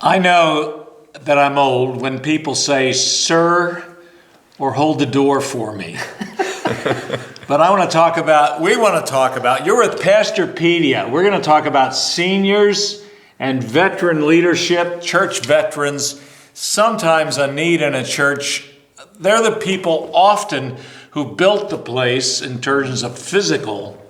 I know that I'm old when people say, "Sir," or "Hold the door for me." But we want to talk about, you're with Pastorpedia. We're going to talk about seniors and veteran leadership, church veterans, sometimes a need in a church. They're the people often who built the place in terms of physical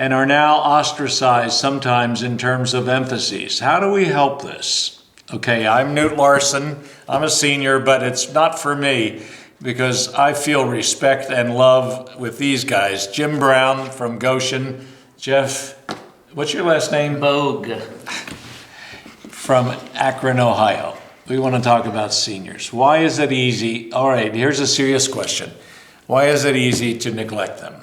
and are now ostracized sometimes in terms of emphases. How do we help this? Okay, I'm Knute Larson. I'm a senior, but it's not for me because I feel respect and love with these guys. Jim Brown from Goshen. Jeff, what's your last name? Bogue. From Akron, Ohio. We want to talk about seniors. Why is it easy? All right, here's a serious question. Why is it easy to neglect them?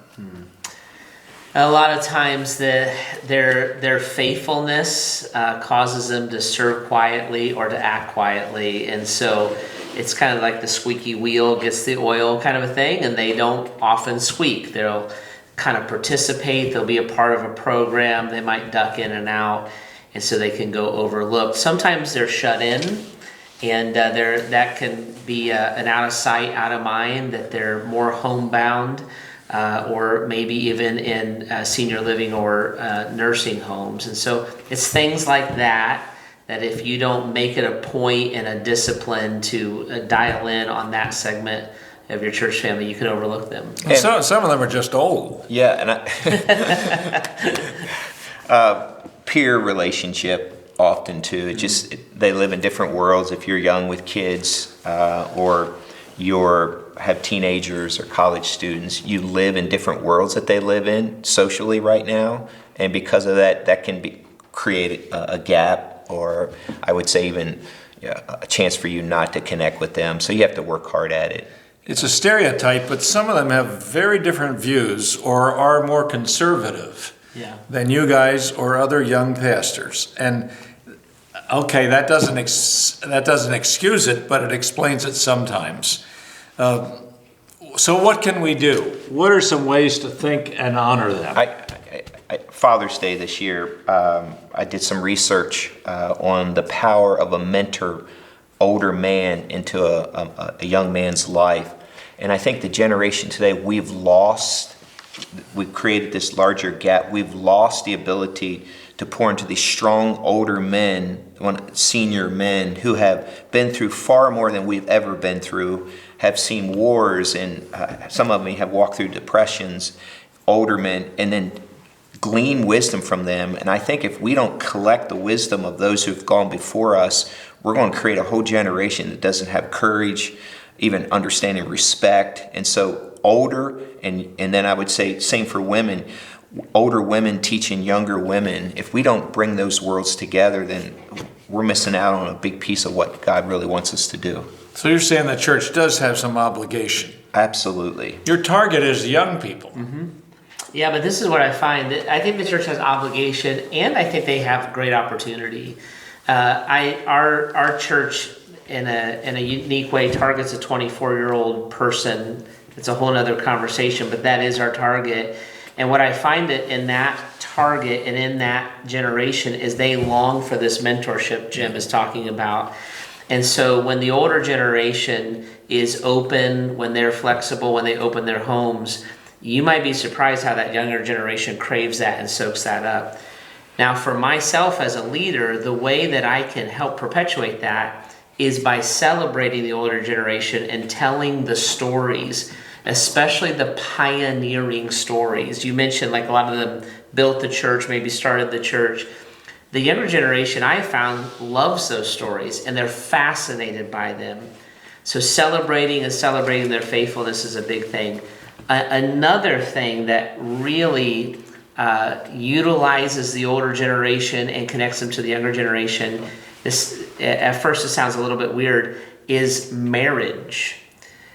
A lot of times their faithfulness causes them to serve quietly or to act quietly. And so it's kind of like the squeaky wheel gets the oil kind of a thing, and they don't often squeak. They'll kind of participate. They'll be a part of a program. They might duck in and out, and so they can go overlooked. Sometimes they're shut in, and that can be an out of sight, out of mind, that they're more homebound. Or maybe even in senior living or nursing homes. And so it's things like that if you don't make it a point and a discipline to dial in on that segment of your church family, you can overlook them. And some of them are just old. Yeah, and peer relationship often too. It just they live in different worlds. If you're young with kids or have teenagers or college students, you live in different worlds that they live in socially right now, and because of that can create a gap, or I would say even a chance for you not to connect with them. So you have to work hard at it. It's a stereotype, but some of them have very different views or are more conservative than you guys or other young pastors. And okay, that doesn't excuse it, but it explains it sometimes. So what can we do? What are some ways to think and honor them? Father's Day this year, I did some research on the power of a mentor, older man into a young man's life. And I think the generation today, we've created this larger gap. We've lost the ability to pour into these strong older men, senior men who have been through far more than we've ever been through, have seen wars, and some of them have walked through depressions, older men, and then glean wisdom from them. And I think if we don't collect the wisdom of those who've gone before us, we're going to create a whole generation that doesn't have courage, even understanding respect. And so older, and then I would say same for women, older women teaching younger women. If we don't bring those worlds together, then we're missing out on a big piece of what God really wants us to do. So you're saying the church does have some obligation? Absolutely. Your target is young people. Mm-hmm. Yeah, but this is what I find. I think the church has obligation, and I think they have great opportunity. Our church, in a unique way, targets a 24-year-old person. It's a whole other conversation, but that is our target. And what I find that in that target and in that generation is they long for this mentorship Jim is talking about. And so when the older generation is open, when they're flexible, when they open their homes, you might be surprised how that younger generation craves that and soaks that up. Now, for myself as a leader, the way that I can help perpetuate that is by celebrating the older generation and telling the stories, especially the pioneering stories. You mentioned like a lot of them built the church, maybe started the church. The younger generation, I found, loves those stories, and they're fascinated by them. So celebrating their faithfulness is a big thing. Another thing that really utilizes the older generation and connects them to the younger generation, this at first it sounds a little bit weird, is marriage.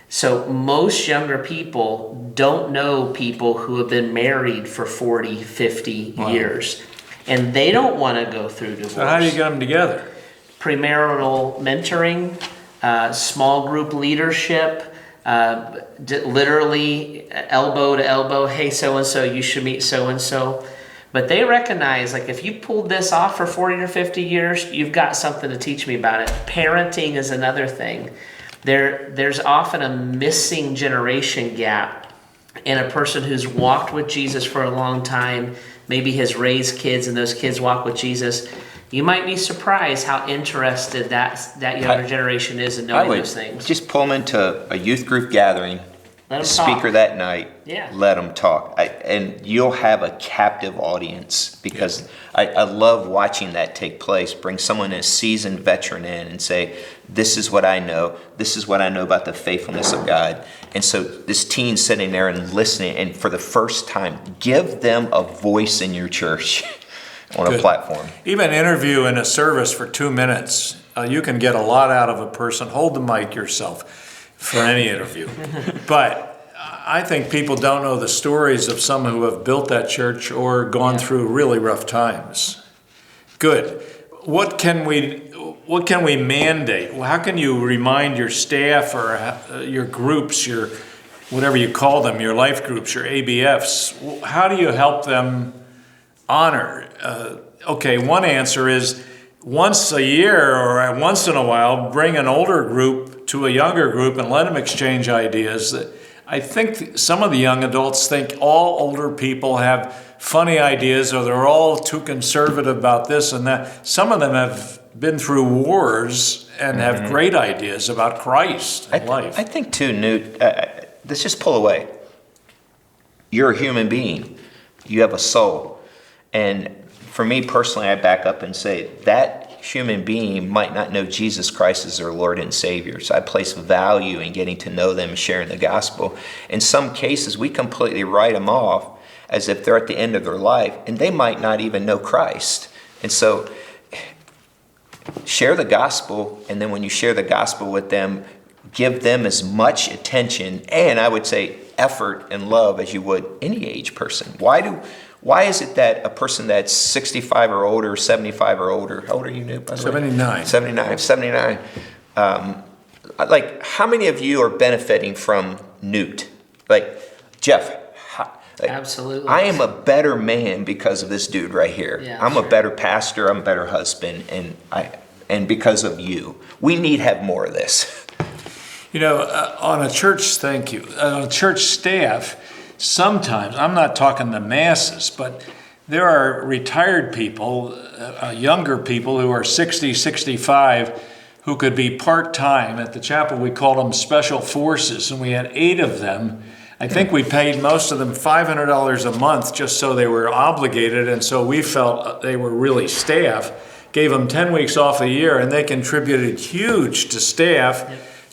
So most younger people don't know people who have been married for 40, 50 years. And they don't want to go through divorce. So how do you get them together? Premarital mentoring, small group leadership, literally elbow to elbow, hey, so-and-so, you should meet so-and-so. But they recognize, like, if you pulled this off for 40 or 50 years, you've got something to teach me about it. Parenting is another thing. There's often a missing generation gap in a person who's walked with Jesus for a long time, maybe has raised kids and those kids walk with Jesus. You might be surprised how interested that younger generation is in knowing those things. Just pull them into a youth group gathering, Let them speaker talk. that night, Yeah. let them talk. And you'll have a captive audience, because I love watching that take place. Bring someone, a seasoned veteran, in and say, this is what I know. This is what I know about the faithfulness of God. And so this teen sitting there and listening, and for the first time, give them a voice in your church on a platform. Even interview in a service for 2 minutes. You can get a lot out of a person. Hold the mic yourself for any interview. But I think people don't know the stories of some who have built that church or gone through really rough times. Good. What can we mandate? How can you remind your staff or your groups, your whatever you call them, your life groups, your ABFs? How do you help them honor? Okay, one answer is once a year or once in a while, bring an older group to a younger group and let them exchange ideas. I think some of the young adults think all older people have funny ideas, or they're all too conservative about this and that. Some of them have been through wars and have great ideas about Christ and life. I think too, Knute, let's just pull away. You're a human being. You have a soul. And for me personally, I back up and say that human being might not know Jesus Christ as their Lord and Savior. So I place value in getting to know them and sharing the gospel. In some cases, we completely write them off as if they're at the end of their life, and they might not even know Christ. And so share the gospel, and then when you share the gospel with them, give them as much attention and, I would say, effort and love as you would any age person. Why is it that a person that's 65 or older, 75 or older, how old are you, Knute, by the way? 79. Like, how many of you are benefiting from Knute? Like, Jeff, Absolutely. I am a better man because of this dude right here. Yeah, I'm a better pastor, I'm a better husband, and because of you. We need to have more of this. You know, on a church staff, sometimes, I'm not talking the masses, but there are retired people, younger people who are 60, 65, who could be part-time. At the chapel, we called them special forces, and we had 8 of them. I think we paid most of them $500 a month just so they were obligated, and so we felt they were really staff. Gave them 10 weeks off a year, and they contributed huge to staff,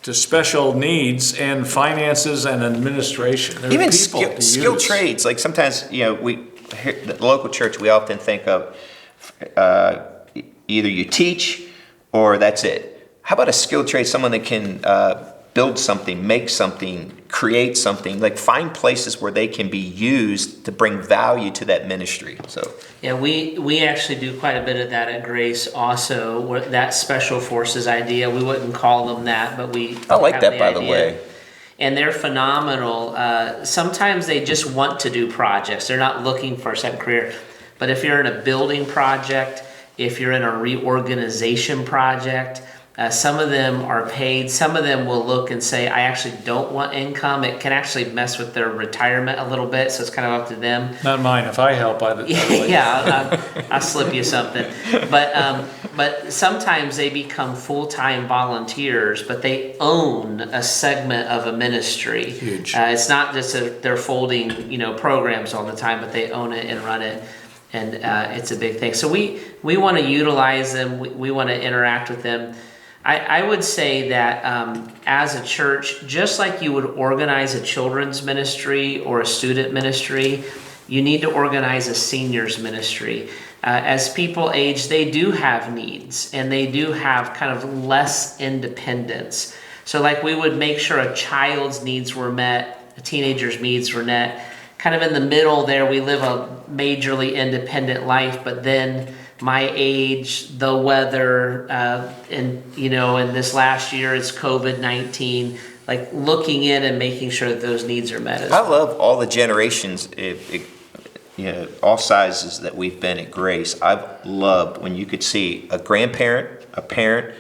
to special needs and finances and administration. There Even skilled trades. Like sometimes, we here at the local church, we often think of either you teach or that's it. How about a skilled trade? Someone that can build something, make something, create something. Like find places where they can be used to bring value to that ministry. So yeah, we actually do quite a bit of that at Grace also. That special forces idea, we wouldn't call them that, but I like that, by the way. And they're phenomenal. Sometimes they just want to do projects. They're not looking for a second career. But if you're in a building project, if you're in a reorganization project, some of them are paid. Some of them will look and say, I actually don't want income. It can actually mess with their retirement a little bit, so it's kind of up to them. Not mine. If I help, I'll slip you something. But sometimes they become full-time volunteers, but they own a segment of a ministry. Huge. It's not just they're folding, programs all the time, but they own it and run it. And it's a big thing. So we want to utilize them. We want to interact with them. I would say that as a church, just like you would organize a children's ministry or a student ministry, you need to organize a seniors ministry. As people age, they do have needs, and they do have kind of less independence. So like we would make sure a child's needs were met, a teenager's needs were met. Kind of in the middle there, we live a majorly independent life, but then my age, the weather, and this last year it's COVID-19, like looking in and making sure that those needs are met as well. I love all the generations all sizes that we've been at Grace, I've loved when you could see a grandparent, a parent,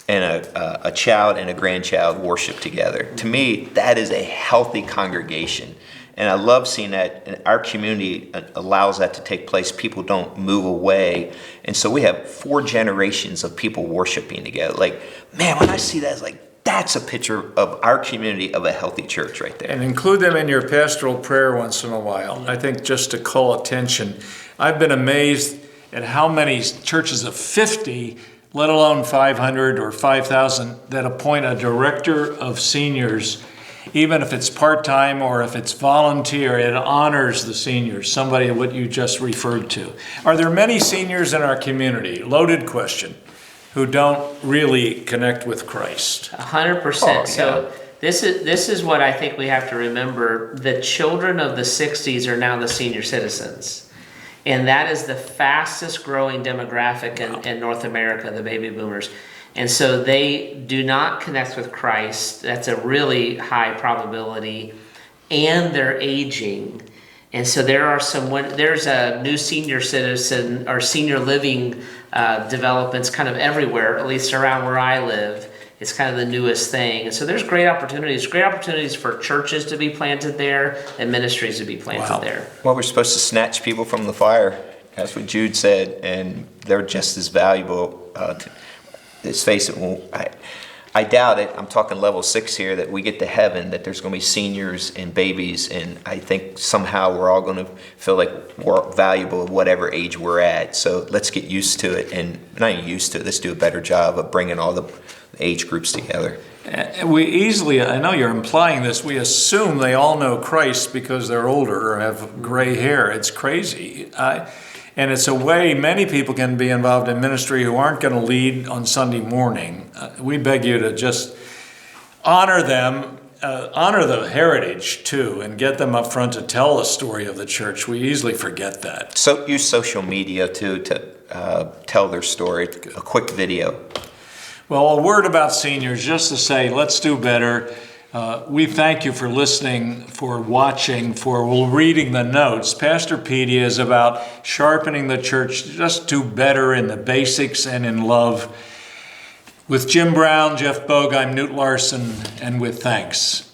and a child and a grandchild worship together. To me, that is a healthy congregation. And I love seeing that, and our community allows that to take place. People don't move away. And so we have 4 generations of people worshiping together. Like, man, when I see that, it's like, that's a picture of our community of a healthy church right there. And include them in your pastoral prayer once in a while. I think just to call attention. I've been amazed at how many churches of 50, let alone 500 or 5,000, that appoint a director of seniors. Even if it's part-time or if it's volunteer, it honors the seniors, somebody what you just referred to. Are there many seniors in our community? Loaded question. Who don't really connect with Christ? 100%. Oh, yeah. So this is what I think we have to remember. The children of the 60s are now the senior citizens. And that is the fastest growing demographic in North America, the baby boomers. And so they do not connect with Christ. That's a really high probability. And they're aging. And so there's a new senior citizen or senior living developments kind of everywhere, at least around where I live. It's kind of the newest thing. And so there's great opportunities for churches to be planted there and ministries to be planted there. Well, we're supposed to snatch people from the fire. That's what Jude said, and they're just as valuable. Let's face it, I doubt it. I'm talking level 6 here, that we get to heaven, that there's going to be seniors and babies, and I think somehow we're all going to feel like we're valuable at whatever age we're at. So let's get used to it, and not even used to it, let's do a better job of bringing all the age groups together. We easily, I know you're implying this, we assume they all know Christ because they're older or have gray hair. It's crazy. And it's a way many people can be involved in ministry who aren't going to lead on Sunday morning. We beg you to just honor them, honor the heritage too, and get them up front to tell the story of the church. We easily forget that. So use social media too to tell their story, a quick video. Well, a word about seniors, just to say, let's do better. We thank you for listening, for watching, for reading the notes. Pastorpedia is about sharpening the church, just do better in the basics and in love. With Jim Brown, Jeff Bogue, I'm Knute Larson, and with thanks.